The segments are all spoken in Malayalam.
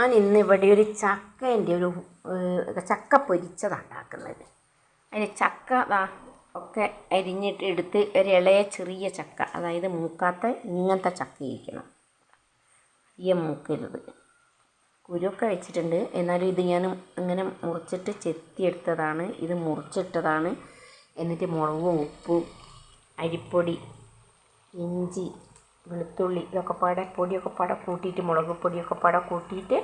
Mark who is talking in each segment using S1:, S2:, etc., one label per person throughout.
S1: ഞാൻ ഇന്നിവിടെ ഒരു ചക്കേൻ്റെ ചക്ക പൊരിച്ചതാണ് ഉണ്ടാക്കുന്നത്. അതിന് ചക്ക ഒക്കെ അരിഞ്ഞിട്ട് എടുത്ത് ഒരു ഇളയ ചെറിയ ചക്ക, അതായത് മൂക്കാത്ത ഇങ്ങനത്തെ ചക്ക ഇരിക്കണം, ഈ മൂക്കരുത്. കുരുവൊക്കെ വെച്ചിട്ടുണ്ട്, എന്നാലും ഇത് ഞാൻ അങ്ങനെ മുറിച്ചിട്ട് ചെത്തിയെടുത്തതാണ്. ഇത് മുറിച്ചിട്ടതാണ്. എന്നിട്ട് മുളകും ഉപ്പും അരിപ്പൊടി ഇഞ്ചി വെളുത്തുള്ളി ഇതൊക്കെ പാടെ പൊടിയൊക്കെ പാടെ കൂട്ടിയിട്ട്, മുളക് പൊടിയൊക്കെ പാടെ കൂട്ടിയിട്ട്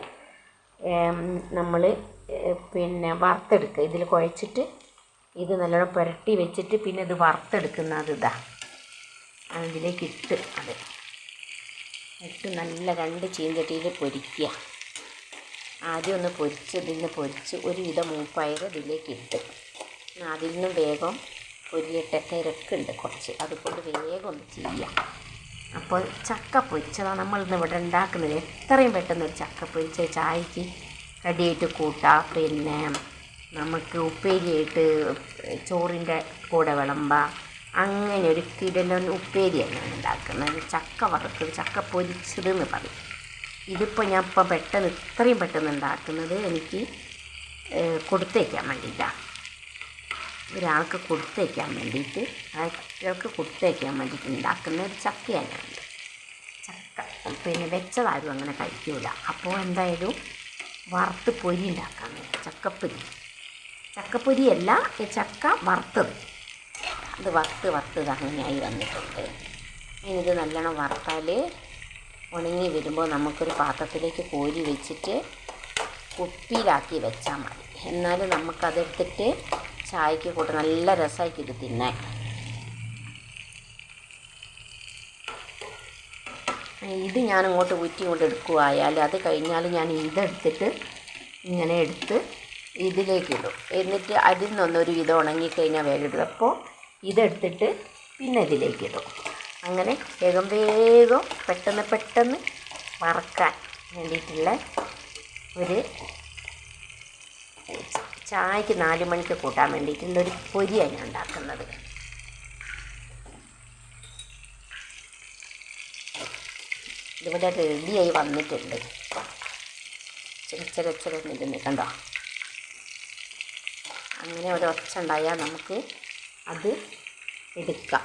S1: നമ്മൾ വറുത്തെടുക്കുക. ഇതിൽ കുഴച്ചിട്ട് ഇത് നല്ലോണം പുരട്ടി വെച്ചിട്ട് പിന്നെ ഇത് വറുത്തെടുക്കുന്നത് അതിലേക്ക് ഇട്ട് നല്ല 2 ചീഞ്ചട്ടിയിൽ പൊരിക്കുക. ആദ്യം ഒന്ന് പൊരിച്ച് ഒരുവിധം മൂപ്പായത് ഇതിലേക്ക് ഇട്ട്, അതിൽ നിന്നും വേഗം പൊരിയട്ടെ, തിരക്കുണ്ട് കുറച്ച്, അതുകൊണ്ട് വേഗം ഒന്ന് ചെയ്യാം. അപ്പോൾ ചക്ക പൊരിച്ചതാണ് നമ്മളിന്ന് ഇവിടെ ഉണ്ടാക്കുന്നത്. എത്രയും പെട്ടെന്നൊരു ചക്ക പൊരിച്ച ചായക്ക് കടിയായിട്ട് കൂട്ടാം. പിന്നെ നമുക്ക് ഉപ്പേരിയായിട്ട് ചോറിൻ്റെ കൂടെ വിളമ്പാം. അങ്ങനെ ഒരു കിടലൻ ഉപ്പേരിയാണ് ഞാൻ ഉണ്ടാക്കുന്നത്. ചക്ക വറുത്തത്, ചക്ക പൊരിച്ചത് എന്ന് പറയും. ഇതിപ്പോൾ ഞാൻ ഇത്രയും പെട്ടെന്ന് ഉണ്ടാക്കുന്നത് എനിക്ക് കൊടുത്തേക്കാൻ വേണ്ടിയിട്ടാണ്. ഒരാൾക്ക് കൊടുത്തേക്കാൻ വേണ്ടിയിട്ട്, കുട്ടികൾക്ക് കൊടുത്തേക്കാൻ വേണ്ടിയിട്ട് ഉണ്ടാക്കുന്ന ഒരു ചക്കയാണ്. ചക്ക പിന്നെ വെച്ചതാരും അങ്ങനെ കഴിക്കില്ല. അപ്പോൾ എന്തായാലും വറുത്ത് പൊരി ഉണ്ടാക്കാൻ ചക്കപ്പൊരിയല്ല, ചക്ക വറുത്തത്. അത് വറുത്ത് അങ്ങനെയായി വന്നിട്ടുണ്ട്. ഇത് നല്ലോണം വറുത്താൽ ഉണങ്ങി വരുമ്പോൾ നമുക്കൊരു പാത്രത്തിലേക്ക് കോരി വെച്ചിട്ട് കുപ്പിയിലാക്കി വെച്ചാൽ മതി. എന്നാലും നമുക്കതെടുത്തിട്ട് ചായക്ക് കൂട്ട് നല്ല രസമായിട്ട് ഇത് തിന്നാൻ. ഇത് ഞാൻ ഇങ്ങോട്ട് ഊറ്റി എടുക്കുവായാൽ അത് കഴിഞ്ഞാൽ ഞാൻ ഇതെടുത്തിട്ട് ഇങ്ങനെ എടുത്ത് ഇതിലേക്ക് ഇടും. എന്നിട്ട് അതിൽ നിന്നൊന്നൊരു വിധം ഉണങ്ങിക്കഴിഞ്ഞാൽ വേഗം ഇടും. അപ്പോൾ ഇതെടുത്തിട്ട് പിന്നെ ഇതിലേക്ക് ഇടും. അങ്ങനെ വേഗം പെട്ടെന്ന് വറക്കാൻ വേണ്ടിയിട്ടുള്ള ഒരു ചായക്ക് 4 മണിക്ക് കൂട്ടാൻ വേണ്ടിയിട്ടുള്ളൊരു പൊരിയാണ് ഞാൻ ഉണ്ടാക്കുന്നത്. ഇതിവിടെ റെഡിയായി വന്നിട്ടുണ്ട്. ചെറിയ കണ്ടോ? അങ്ങനെ ഒരു ഒച്ച ഉണ്ടായാൽ നമുക്ക് അത് എടുക്കാം.